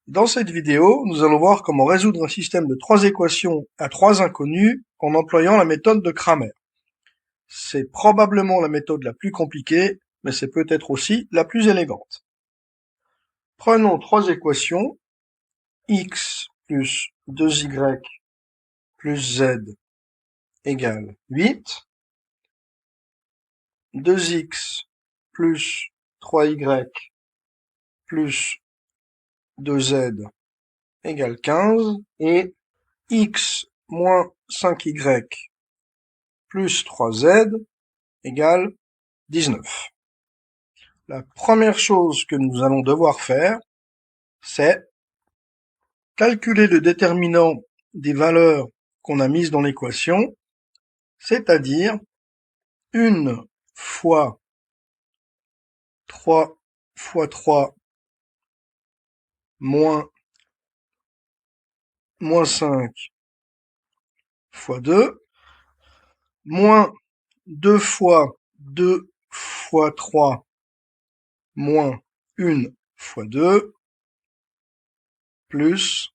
Dans cette vidéo, nous allons voir comment résoudre un système de 3 équations à 3 inconnus en employant la méthode de Cramer. C'est probablement la méthode la plus compliquée, mais c'est peut-être aussi la plus élégante. Prenons 3 équations, x plus 2y plus z égale 8, 2x plus 3y plus 2z égale 15, et x moins 5y plus 3z égale 19. La première chose que nous allons devoir faire, c'est calculer le déterminant des valeurs qu'on a mises dans l'équation, c'est-à-dire 1 fois 3 fois 3 moins 5 fois 2, moins 2 fois 2 fois 3 moins 1 fois 2, plus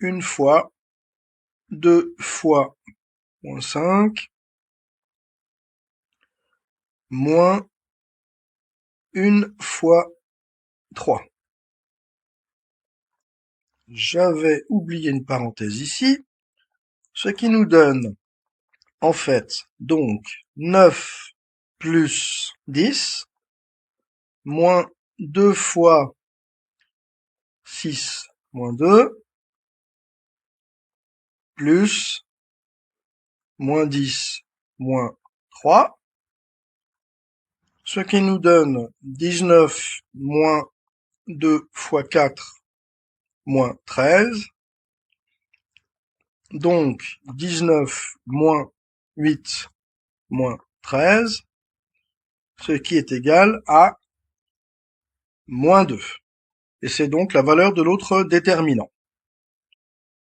1 fois 2 fois moins 5, moins 1 fois 3. J'avais oublié une parenthèse ici, ce qui nous donne en fait donc 9 plus 10, moins 2 fois 6 moins 2, plus moins 10 moins 3, ce qui nous donne 19 moins 2 fois 4 moins 13, donc 19 moins 8 moins 13, ce qui est égal à moins 2. Et c'est donc la valeur de l'autre déterminant.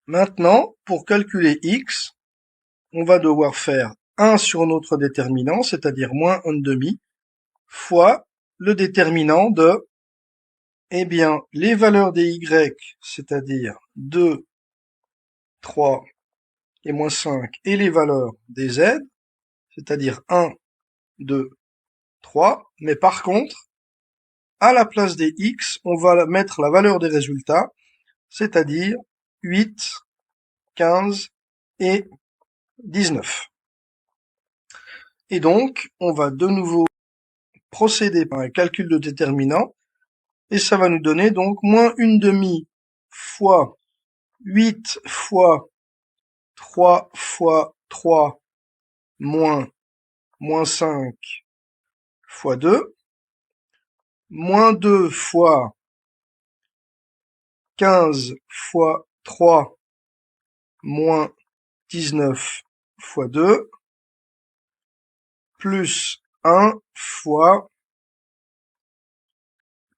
Maintenant, pour calculer x, on va devoir faire 1 sur notre déterminant, c'est-à-dire moins 1,5, fois le déterminant de, les valeurs des y, c'est-à-dire 2, 3 et moins 5, et les valeurs des z, c'est-à-dire 1, 2, 3, mais par contre, à la place des x, on va mettre la valeur des résultats, c'est-à-dire 8, 15 et 19. Et donc, on va de nouveau procéder par un calcul de déterminant, et ça va nous donner donc moins 1,5 fois 8 fois 3 fois 3 moins 5 fois 2, moins 2 fois 15 fois 3 moins 19 fois 2, plus 1 fois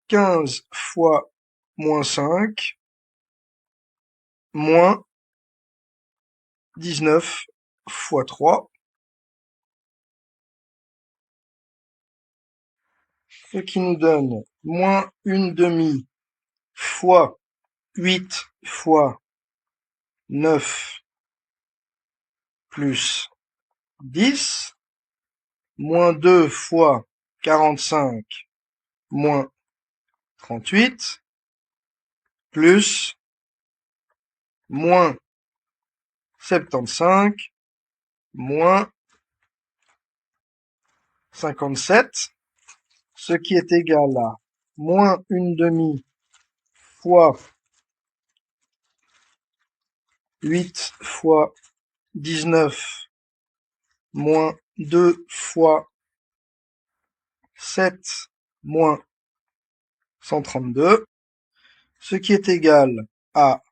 15 fois moins 5 moins 19 fois 3, ce qui nous donne moins 1,5 fois 8 fois 9 plus 10, moins 2 fois 45 moins 38, plus moins 75 moins 57, ce qui est égal à moins 1,5 fois 8 fois 19 moins 2 fois 7 moins 132, ce qui est égal à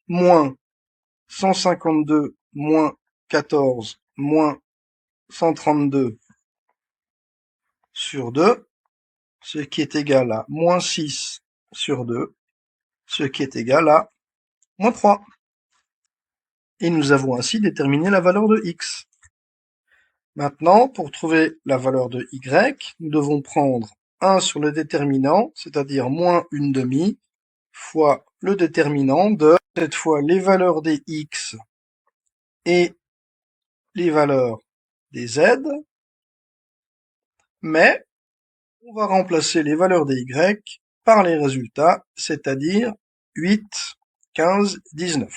moins 152 moins 14 moins 132 sur 2, ce qui est égal à moins 6 sur 2, ce qui est égal à moins 3. Et nous avons ainsi déterminé la valeur de x. Maintenant, pour trouver la valeur de y, nous devons prendre 1 sur le déterminant, c'est-à-dire moins 1,5, fois le déterminant de, cette fois, les valeurs des x et les valeurs des z, mais on va remplacer les valeurs des y par les résultats, c'est-à-dire 8, 15, 19.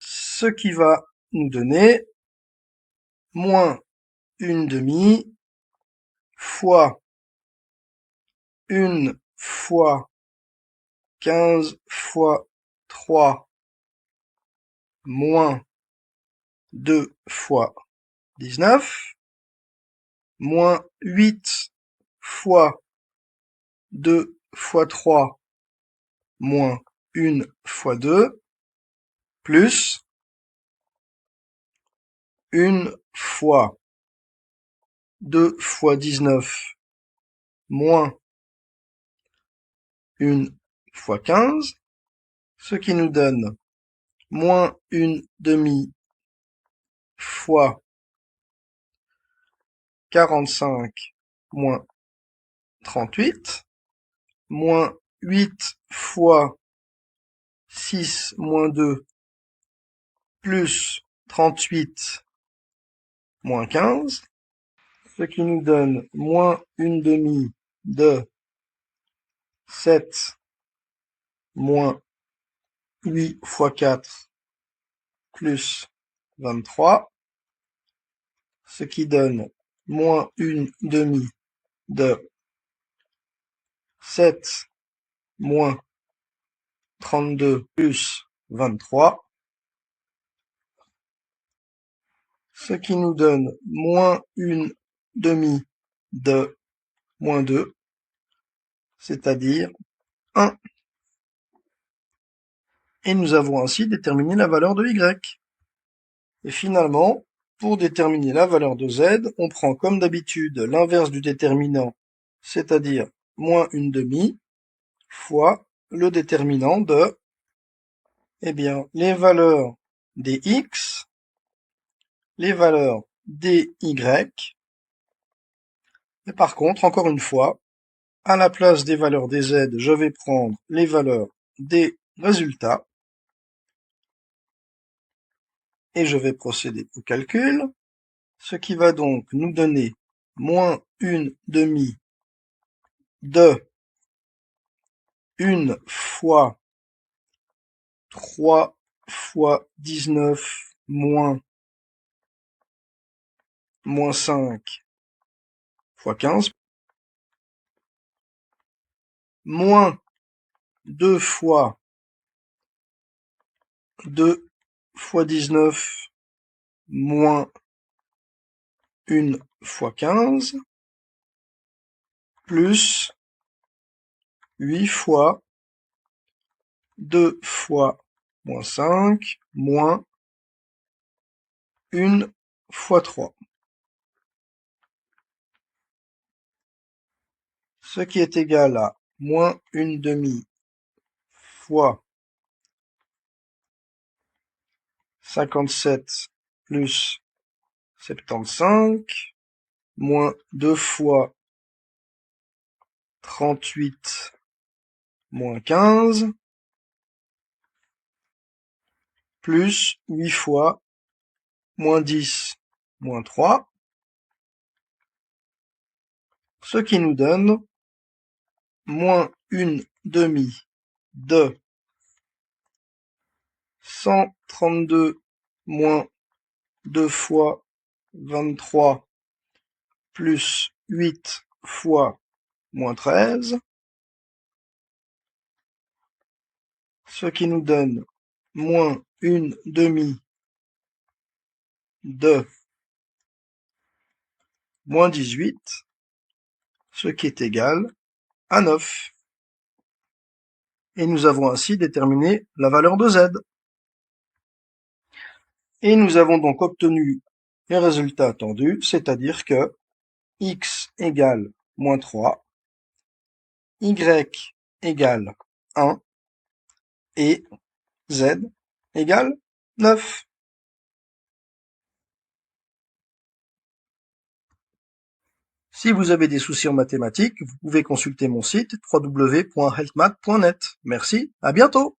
Ce qui va nous donner moins une demi fois une fois 15 fois 3 moins 2 fois 19, moins 8 fois 2 fois 3 moins 1 fois 2, plus 1 fois 2 fois 19 moins 1 fois 15, ce qui nous donne moins une demi fois 45 moins 38, moins 8 fois 6 moins 2 plus 38 moins 15, ce qui nous donne moins une demi de 7 moins 8 fois 4 plus 23, ce qui donne moins une demi de 7 moins 32 plus 23, ce qui nous donne moins une demi de moins 2, c'est-à-dire 1. Et nous avons ainsi déterminé la valeur de y. Et finalement, pour déterminer la valeur de z, on prend comme d'habitude l'inverse du déterminant, c'est-à-dire moins une demi, fois le déterminant de, eh bien, les valeurs des x, les valeurs des y. Et par contre, encore une fois, à la place des valeurs des z, je vais prendre les valeurs des résultats. Et je vais procéder au calcul, ce qui va donc nous donner moins une demi de 1 fois 3 fois 19 moins 5 fois 15, moins 2 fois 2 fois 19 moins 1 fois 15, plus 8 fois 2 fois moins 5 moins 1 fois 3. Ce qui est égal à moins une demi fois 57 plus 75, moins 2 fois 38 moins 15, plus 8 fois moins 10 moins 3, ce qui nous donne moins une demi de 132 moins 2 fois 23 plus 8 fois moins 13, ce qui nous donne moins une demi de moins 18, ce qui est égal à 9. Et nous avons ainsi déterminé la valeur de z. Et nous avons donc obtenu les résultats attendus, c'est-à-dire que x égale moins 3, y égale 1 et z égale 9. Si vous avez des soucis en mathématiques, vous pouvez consulter mon site www.healthmath.net. Merci, à bientôt.